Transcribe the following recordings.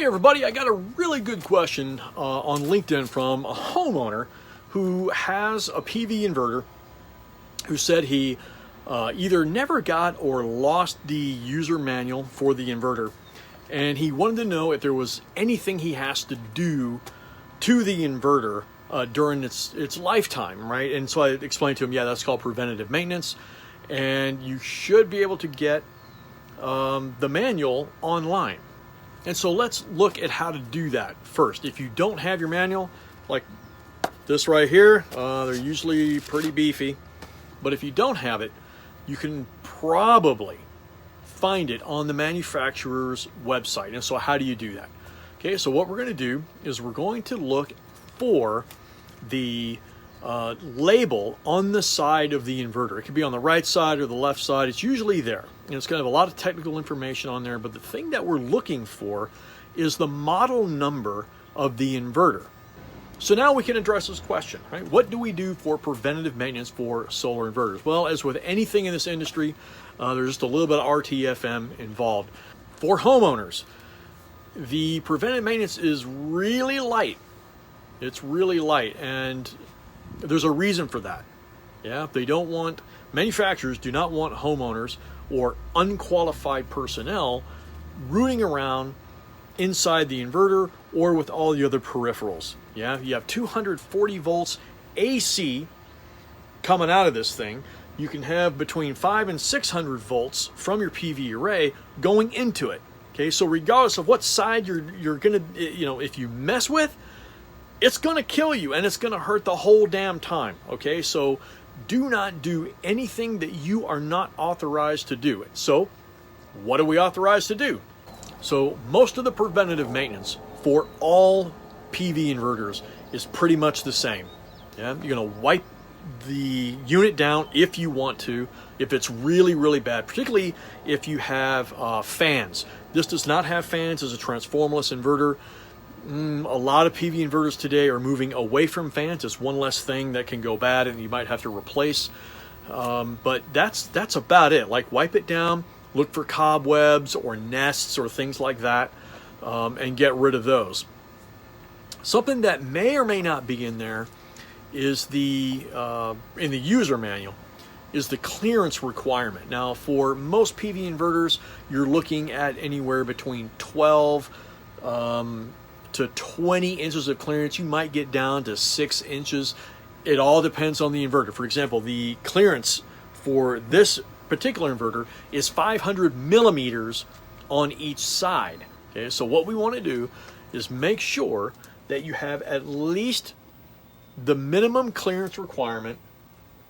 Hey everybody, I got a really good question on LinkedIn from a homeowner who has a PV inverter who said he either never got or lost the user manual for the inverter, and he wanted to know if there was anything he has to do to the inverter during its lifetime, right? And so I explained to him, yeah, that's called preventative maintenance, and you should be able to get the manual online. And so let's look at how to do that first. If you don't have your manual, like this right here, they're usually pretty beefy. But if you don't have it, you can probably find it on the manufacturer's website. And so how do you do that? Okay, so what we're going to do is we're going to look for the label on the side of the inverter. It could be on the right side or the left side. It's usually there. And it's going to have a lot of technical information on there, but the thing that we're looking for is the model number of the inverter. So now we can address this question, right? What do we do for preventative maintenance for solar inverters? Well, as with anything in this industry, there's just a little bit of RTFM involved. For homeowners, the preventative maintenance is really light. It's really light, and there's a reason for that. Yeah, manufacturers do not want homeowners or unqualified personnel rooting around inside the inverter or with all the other peripherals. Yeah, you have 240 volts AC coming out of this thing. You can have between 500 and 600 volts from your PV array going into it. Okay, so regardless of what side you're gonna, if you mess with, it's gonna kill you and it's gonna hurt the whole damn time. Okay, so do not do anything that you are not authorized to do. So what are we authorized to do? So most of the preventative maintenance for all PV inverters is pretty much the same. Yeah, you're going to wipe the unit down if you want to, if it's really, really bad, particularly if you have fans. This does not have fans as a transformerless inverter. A lot of PV inverters today are moving away from fans. It's one less thing that can go bad and you might have to replace. But that's about it. Like, wipe it down, look for cobwebs or nests or things like that, and get rid of those. Something that may or may not be in there is in the user manual is the clearance requirement. Now, for most PV inverters, you're looking at anywhere between 12 to 20 inches of clearance. You might get down to 6 inches. It all depends on the inverter. For example, the clearance for this particular inverter is 500 millimeters on each side. Okay, so what we want to do is make sure that you have at least the minimum clearance requirement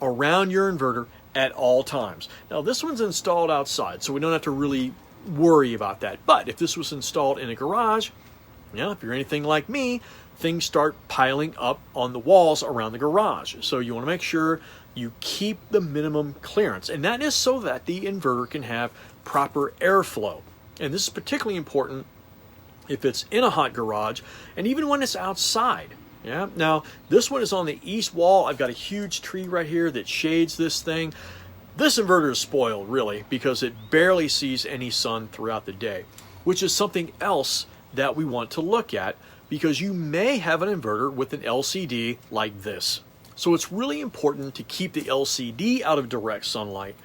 around your inverter at all times. Now, this one's installed outside, so we don't have to really worry about that. But if this was installed in a garage, if you're anything like me, things start piling up on the walls around the garage. So you want to make sure you keep the minimum clearance. And that is so that the inverter can have proper airflow. And this is particularly important if it's in a hot garage and even when it's outside. Yeah. Now, this one is on the east wall. I've got a huge tree right here that shades this thing. This inverter is spoiled, really, because it barely sees any sun throughout the day, which is something else that we want to look at, because you may have an inverter with an LCD like this. So it's really important to keep the LCD out of direct sunlight,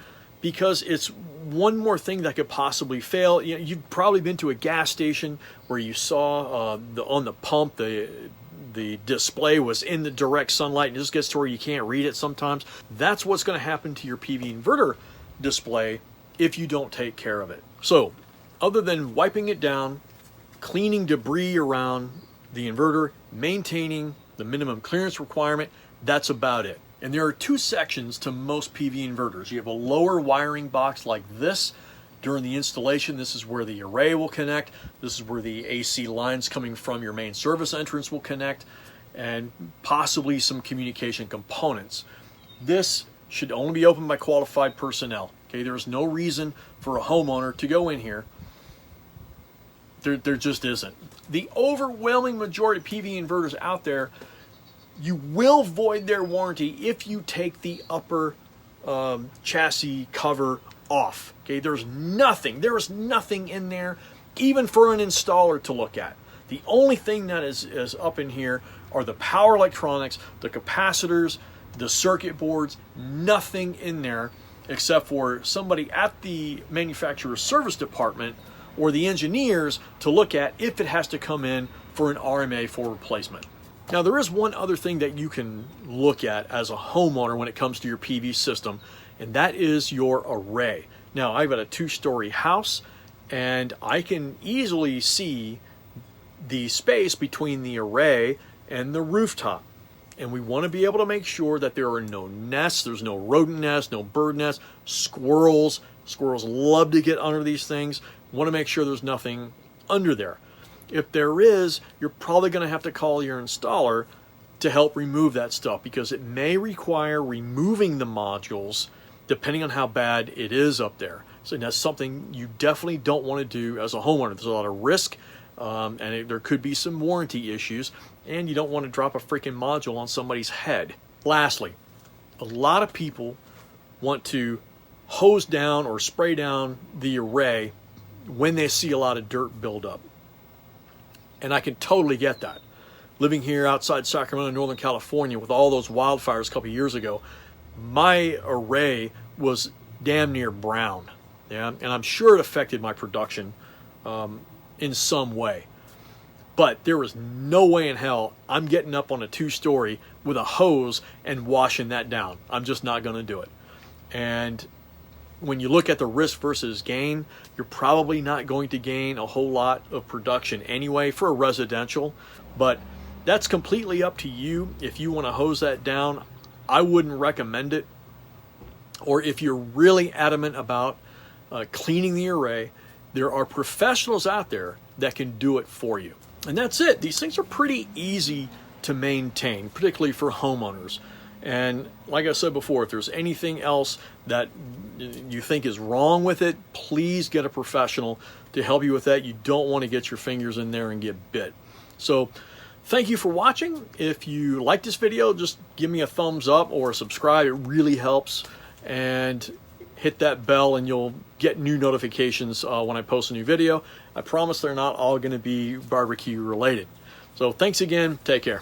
because it's one more thing that could possibly fail. You've probably been to a gas station where you saw on the pump the display was in the direct sunlight and it just gets to where you can't read it sometimes. That's what's going to happen to your PV inverter display if you don't take care of it. So other than wiping it down, cleaning debris around the inverter, maintaining the minimum clearance requirement, that's about it. And there are two sections to most PV inverters. You have a lower wiring box like this. During the installation, this is where the array will connect. This is where the AC lines coming from your main service entrance will connect, and possibly some communication components. This should only be opened by qualified personnel. Okay, there's no reason for a homeowner to go in here. There just isn't. The overwhelming majority of PV inverters out there, you will void their warranty if you take the upper chassis cover off. Okay, there is nothing in there even for an installer to look at. The only thing that is up in here are the power electronics, the capacitors, the circuit boards, nothing in there except for somebody at the manufacturer's service department or the engineers to look at if it has to come in for an RMA for replacement. Now, there is one other thing that you can look at as a homeowner when it comes to your PV system, and that is your array. Now, I've got a 2-story house, and I can easily see the space between the array and the rooftop. And we want to be able to make sure that there are no nests, there's no rodent nests, no bird nests, squirrels. Squirrels love to get under these things. We want to make sure there's nothing under there. If there is, you're probably going to have to call your installer to help remove that stuff, because it may require removing the modules depending on how bad it is up there. So that's something you definitely don't want to do as a homeowner. There's a lot of risk, and there could be some warranty issues, and you don't want to drop a freaking module on somebody's head. Lastly, a lot of people want to hose down or spray down the array when they see a lot of dirt build up. And I can totally get that. Living here outside Sacramento, Northern California, with all those wildfires a couple years ago, my array was damn near brown. Yeah, and I'm sure it affected my production in some way. But there was no way in hell I'm getting up on a 2-story with a hose and washing that down. I'm just not going to do it. And when you look at the risk versus gain, you're probably not going to gain a whole lot of production anyway for a residential, but that's completely up to you. If you want to hose that down, I wouldn't recommend it. Or if you're really adamant about cleaning the array, there are professionals out there that can do it for you. And that's it. These things are pretty easy to maintain, particularly for homeowners. And like I said before, if there's anything else that you think is wrong with it, please get a professional to help you with that. You don't want to get your fingers in there and get bit. So thank you for watching. If you like this video, just give me a thumbs up or subscribe. It really helps. And hit that bell and you'll get new notifications when I post a new video. I promise they're not all going to be barbecue related. So thanks again. Take care.